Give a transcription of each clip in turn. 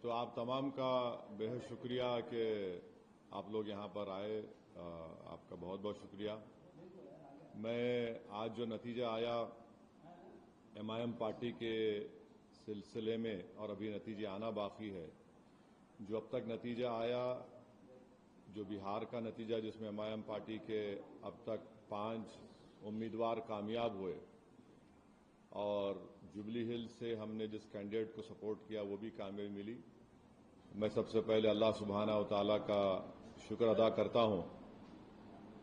تو آپ تمام کا بہت شکریہ کہ آپ لوگ یہاں پر آئے، آپ کا بہت بہت شکریہ۔ میں آج جو نتیجہ آیا ایم آئی ایم پارٹی کے سلسلے میں، اور ابھی نتیجہ آنا باقی ہے، جو اب تک نتیجہ آیا، جو بہار کا نتیجہ جس میں ایم آئی ایم پارٹی کے اب تک 5 امیدوار کامیاب ہوئے، اور جوبلی ہل سے ہم نے جس کینڈیڈیٹ کو سپورٹ کیا وہ بھی کامیابی ملی۔ میں سب سے پہلے اللہ سبحانہ و تعالیٰ کا شکر ادا کرتا ہوں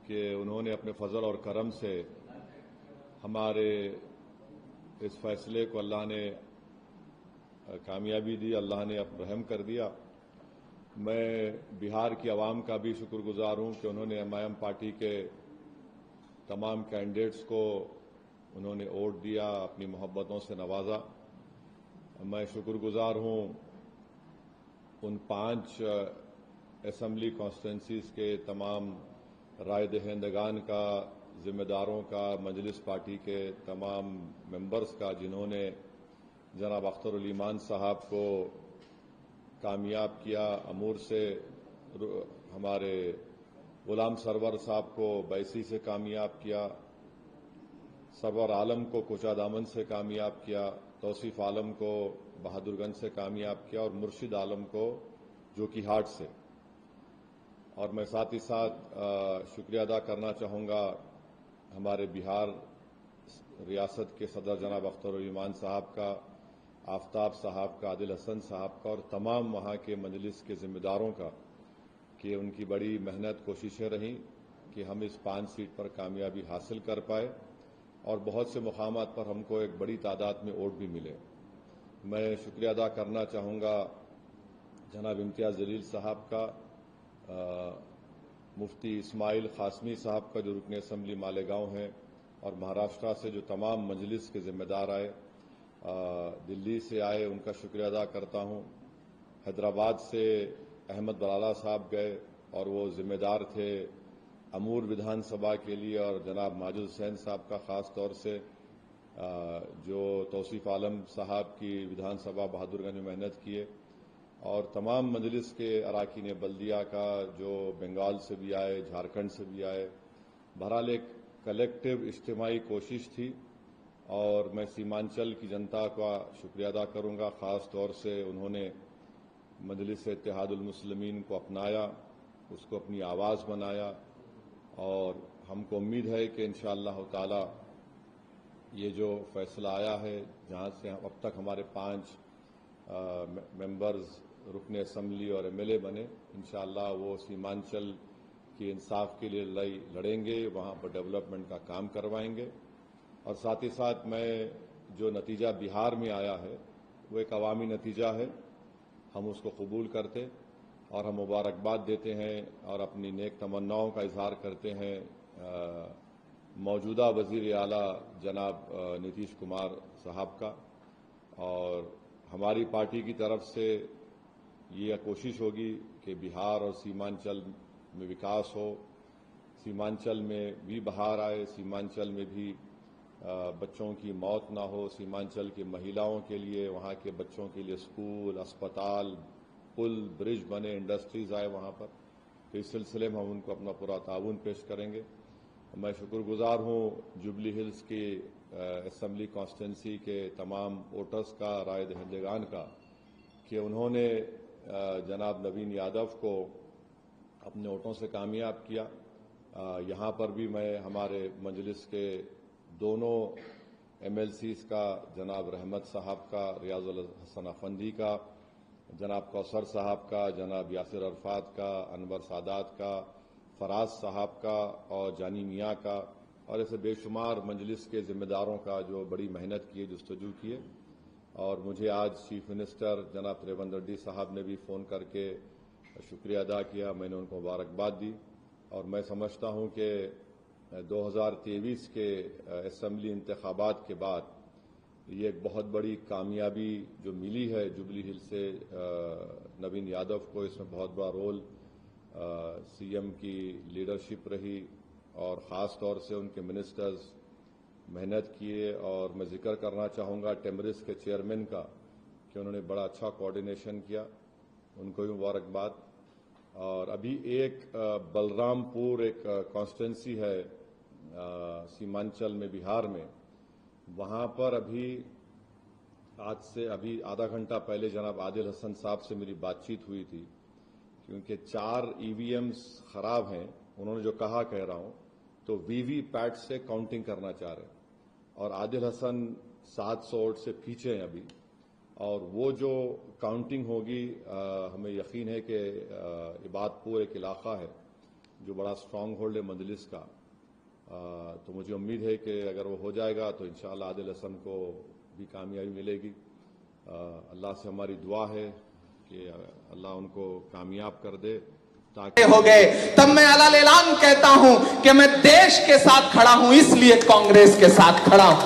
کہ انہوں نے اپنے فضل اور کرم سے ہمارے اس فیصلے کو اللہ نے کامیابی دی، اللہ نے رحم کر دیا۔ میں بہار کی عوام کا بھی شکر گزار ہوں کہ انہوں نے ایم آئی ایم پارٹی کے تمام کینڈیڈیٹس کو انہوں نے ووٹ دیا، اپنی محبتوں سے نوازا۔ میں شکر گزار ہوں ان 5 اسمبلی کانسٹیٹوئنسیز کے تمام رائے دہندگان کا، ذمہ داروں کا، مجلس پارٹی کے تمام ممبرز کا، جنہوں نے جناب اختر الایمان صاحب کو کامیاب کیا، امور سے ہمارے غلام سرور صاحب کو بیسی سے کامیاب کیا، سرور عالم کو کوچہ دامن سے کامیاب کیا، توصیف عالم کو بہادر گنج سے کامیاب کیا، اور مرشد عالم کو جوکی ہاٹ سے۔ اور میں ساتھ ہی ساتھ شکریہ ادا کرنا چاہوں گا ہمارے بہار ریاست کے صدر جناب اختر الایمان صاحب کا، آفتاب صاحب کا، عادل حسن صاحب کا، اور تمام وہاں کے مجلس کے ذمہ داروں کا، کہ ان کی بڑی محنت کوششیں رہیں کہ ہم اس 5 سیٹ پر کامیابی حاصل کر پائے، اور بہت سے مقامات پر ہم کو ایک بڑی تعداد میں ووٹ بھی ملے۔ میں شکریہ ادا کرنا چاہوں گا جناب امتیاز جلیل صاحب کا، مفتی اسماعیل قاسمی صاحب کا جو رکن اسمبلی مالیگاؤں ہیں، اور مہاراشٹرا سے جو تمام مجلس کے ذمہ دار آئے، دلی سے آئے، ان کا شکریہ ادا کرتا ہوں۔ حیدرآباد سے احمد بلالہ صاحب گئے اور وہ ذمہ دار تھے امور ودھان سبھا کے لیے، اور جناب ماجد حسین صاحب کا خاص طور سے، جو توصیف عالم صاحب کی ودھان سبھا بہادر گنج میں محنت کیے، اور تمام مجلس کے اراکین بلدیہ کا جو بنگال سے بھی آئے، جھارکھنڈ سے بھی آئے۔ بہرحال ایک کلیکٹیو اجتماعی کوشش تھی، اور میں سیمانچل کی جنتا کا شکریہ ادا کروں گا، خاص طور سے انہوں نے مجلس اتحاد المسلمین کو اپنایا، اس کو اپنی آواز بنایا، اور ہم کو امید ہے کہ انشاءاللہ تعالی یہ جو فیصلہ آیا ہے، جہاں سے اب تک ہمارے 5 ممبرز رکن اسمبلی اور ایم ایل اے بنے، انشاءاللہ وہ سیمانچل کی انصاف کے لیے لڑائی لڑیں گے، وہاں پر ڈیولپمنٹ کا کام کروائیں گے۔ اور ساتھ ہی ساتھ میں جو نتیجہ بہار میں آیا ہے وہ ایک عوامی نتیجہ ہے، ہم اس کو قبول کرتے اور ہم مبارکباد دیتے ہیں، اور اپنی نیک تمناؤں کا اظہار کرتے ہیں موجودہ وزیر اعلیٰ جناب نتیش کمار صاحب کا۔ اور ہماری پارٹی کی طرف سے یہ کوشش ہوگی کہ بہار اور سیمانچل میں وکاس ہو، سیمانچل میں بھی بہار آئے، سیمانچل میں بھی بچوں کی موت نہ ہو، سیمانچل کی مہیلاؤں کے لیے، وہاں کے بچوں کے لیے اسکول، اسپتال، پل، برج بنے، انڈسٹریز آئے وہاں پر۔ تو اس سلسلے میں ہم ان کو اپنا پورا تعاون پیش کریں گے۔ میں شکر گزار ہوں جوبلی ہلز کی اسمبلی کانسٹیٹوئنسی کے تمام ووٹرز کا، رائے دہندگان کا، کہ انہوں نے جناب نوین یادو کو اپنے ووٹوں سے کامیاب کیا۔ یہاں پر بھی میں ہمارے مجلس کے دونوں ایم ایل سیز کا، جناب رحمت صاحب کا، ریاض الحسن افندی کا، جناب کوثر صاحب کا، جناب یاسر عرفات کا، انور سادات کا، فراز صاحب کا، اور جانی میاں کا، اور ایسے بے شمار مجلس کے ذمہ داروں کا جو بڑی محنت کیے، جستجو کیے۔ اور مجھے آج چیف منسٹر جناب ریونت ریڈی صاحب نے بھی فون کر کے شکریہ ادا کیا، میں نے ان کو مبارکباد دی، اور میں سمجھتا ہوں کہ 2023 کے اسمبلی انتخابات کے بعد یہ ایک بہت بڑی کامیابی جو ملی ہے جوبلی ہل سے نوین یادو کو، اس میں بہت بڑا رول سی ایم کی لیڈرشپ رہی، اور خاص طور سے ان کے منسٹرز محنت کیے۔ اور میں ذکر کرنا چاہوں گا ٹیمرس کے چیئرمین کا، کہ انہوں نے بڑا اچھا کوآرڈینیشن کیا، उनको भी मुबारकबाद। और अभी एक बलरामपुर एक कॉन्स्टिट्यूंसी है सीमांचल में, बिहार में, वहां पर अभी आज से अभी आधा घंटा पहले जनाब आदिल हसन साहब से मेरी बातचीत हुई थी, क्योंकि 4 EVMs खराब हैं। उन्होंने जो कहा कह रहा हूं, तो VVPAT से काउंटिंग करना चाह रहे हैं, और आदिल हसन 700 वोट से पीछे हैं अभी। और वो जो काउंटिंग होगी, हमें यकीन है कि इबादपुर एक इलाका है जो बड़ा स्ट्रांग होल्ड है मजलिस का, तो मुझे उम्मीद है कि अगर वो हो जाएगा तो इंशाअल्लाह आदिल हसन को भी कामयाबी मिलेगी। अल्लाह से हमारी दुआ है कि अल्लाह उनको कामयाब कर दे। ताकि हो गए तब मैं अलाल ऐलान कहता हूं कि मैं देश के साथ खड़ा हूं, इसलिए कांग्रेस के साथ खड़ा हूं।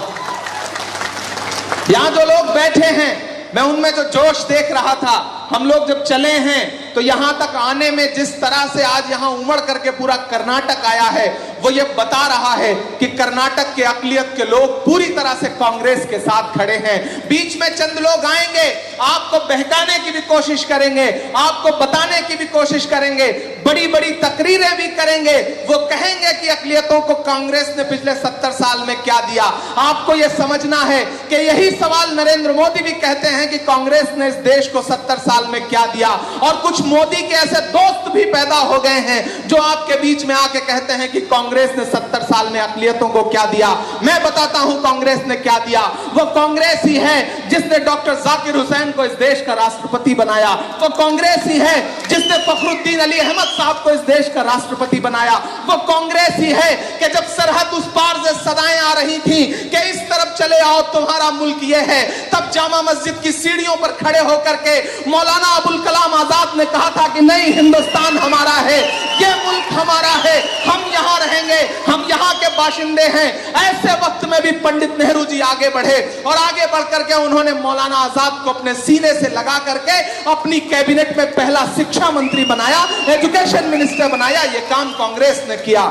यहां जो लोग बैठे हैं, मैं उनमें जो जोश देख रहा था, हम लोग जब चले हैं तो यहां तक आने में जिस तरह से आज यहां उमड़ करके पूरा कर्नाटक आया है, वो ये बता रहा है कि कर्नाटक के अकलियत के लोग पूरी तरह से कांग्रेस के साथ खड़े हैं। बीच में चंद लोग आएंगे, आपको बहकाने की भी कोशिश करेंगे, आपको बताने की भी कोशिश करेंगे, बड़ी बड़ी तकरीरें भी करेंगे। वो कहेंगे कि अकलियतों को कांग्रेस ने पिछले 70 साल में क्या दिया। आपको यह समझना है कि यही सवाल नरेंद्र मोदी भी कहते हैं कि कांग्रेस ने इस देश को 70 साल में क्या दिया। और कुछ मोदी के ऐसे दोस्त भी पैदा हो गए हैं जो आपके बीच में आके कहते हैं कि कांग्रेस ने 70 साल में अकलियतों को क्या दिया। मैं बताता हूं कांग्रेस ने क्या दिया। वो कांग्रेस ही है जिसने डॉक्टर जाकिर हुसैन को इस देश का राष्ट्रपति बनाया। वो कांग्रेस ही है जिसने फखरुद्दीन अली अहमद साहब को इस देश का राष्ट्रपति बनाया। वो कांग्रेस ही है कि जब सरहद उस पार से सदाएं आ रही थी कि इस तरफ चले आओ तुम्हारा मुल्क ये है, तब जामा मस्जिद की सीढ़ियों पर खड़े होकर के मौलाना अबुल कलाम आजाद ने कहा था कि नहीं, हिंदुस्तान हमारा है, ये मुल्क हमारा है, हम यहां रहेंगे, हम यहां के बाशिंदे हैं। ऐसे वक्त में भी पंडित नेहरू जी आगे बढ़े और आगे बढ़ करके उन्होंने मौलाना आजाद को अपने सीने से लगा करके अपनी कैबिनेट में पहला शिक्षा मंत्री बनाया, एजुकेशन मिनिस्टर बनाया। ये काम कांग्रेस ने किया।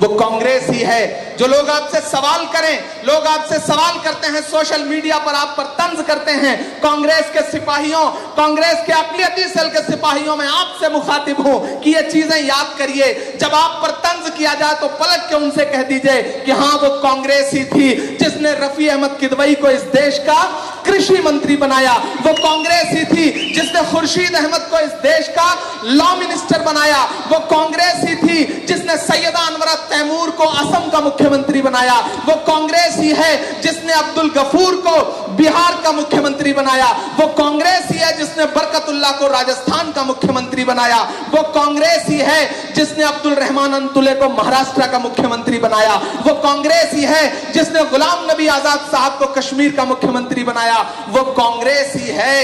वो कांग्रेस ही है जो लोग आपसे सवाल करें, लोग आपसे सवाल करते हैं सोशल मीडिया पर, आप पर तंज करते हैं। कांग्रेस के सिपाहियों, कांग्रेस के अक़लियती सेल के सिपाहियों में आपसे मुखातिब हूं कि ये चीजें याद करिए। जब आप पर तंज किया जाए तो पलट के उनसे कह दीजिए कि हां, वो कांग्रेस ही थी जिसने रफी अहमद किदवई को इस देश का कृषि मंत्री बनाया। वो कांग्रेस ही थी जिसने खुर्शीद अहमद को इस देश का लॉ मिनिस्टर बनाया। वो कांग्रेस ही थी जिसने सैयदा अनवरा तैमूर को असम का मुख्यमंत्री बनाया। वो कांग्रेस ही है जिसने अब्दुल गफूर को बिहार का मुख्यमंत्री बनाया। वो कांग्रेस ही है जिसने बरकतुल्लाह को राजस्थान का मुख्यमंत्री बनाया। वो कांग्रेस ही है जिसने अब्दुल रहमान अंतुले को महाराष्ट्र का मुख्यमंत्री बनाया। वो कांग्रेस ही है जिसने गुलाम नबी आजाद साहब को कश्मीर का मुख्यमंत्री बनाया। वो कांग्रेस ही है,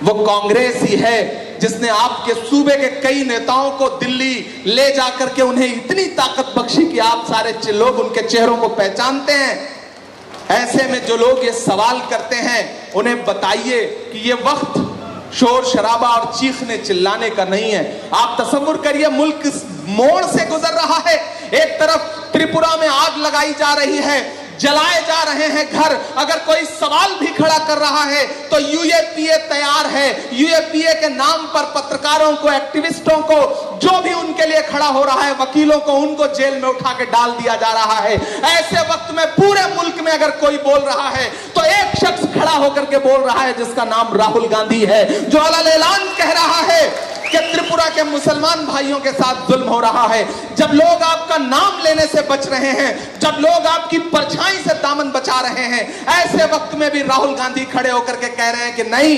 वो कांग्रेस ही है जिसने आपके सूबे के कई नेताओं को दिल्ली ले जाकर के उन्हें इतनी ताकत बख्शी कि आप सारे लोग उनके चेहरों को पहचानते हैं। ऐसे में जो लोग ये सवाल करते हैं, उन्हें बताइए कि ये वक्त शोर शराबा और चीखने चिल्लाने का नहीं है। आप तसव्वुर करिए, मुल्क इस मोड़ से गुजर रहा है। एक तरफ त्रिपुरा में आग लगाई जा रही है, जलाए जा रहे हैं घर। अगर कोई सवाल भी खड़ा कर रहा है तो UAPA तैयार है। UAPA के नाम पर पत्रकारों को, एक्टिविस्टों को, जो भी उनके लिए खड़ा हो रहा है, वकीलों को, उनको जेल में उठा के डाल दिया जा रहा है। ऐसे वक्त में पूरे मुल्क में अगर कोई बोल रहा है तो एक शख्स खड़ा होकर के बोल रहा है जिसका नाम राहुल गांधी है, जो अलाल ऐलान कह रहा है कि त्रिपुरा के मुसलमान भाइयों के साथ जुल्म हो रहा है। जब लोग आपका नाम लेने से बच रहे हैं, जब लोग आपकी परछाई से दामन बचा रहे हैं, ऐसे वक्त में भी राहुल गांधी खड़े होकर के कह रहे हैं कि नहीं,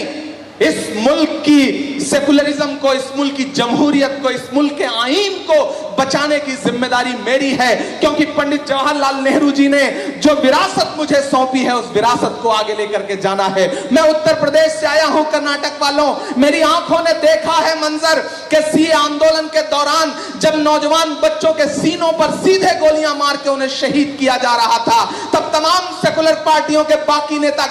इस मुल्क की सेकुलरिज्म को, इस मुल्क की जमहूरियत को, इस मुल्क के आईन को बचाने की जिम्मेदारी मेरी है, क्योंकि पंडित जवाहरलाल नेहरू जी ने जो विरासत मुझे सौंपी है, उस विरासत को आगे लेकर के जाना है। मैं उत्तर प्रदेश से आया हूं, कर्नाटक वालों, मेरी आंखों ने देखा है मंजर कि सीए आंदोलन के दौरान जब नौजवान बच्चों के सीनों पर सीधे गोलियां मार के उन्हें शहीद किया जा रहा था, तब तमाम सेकुलर पार्टियों के बाकी नेता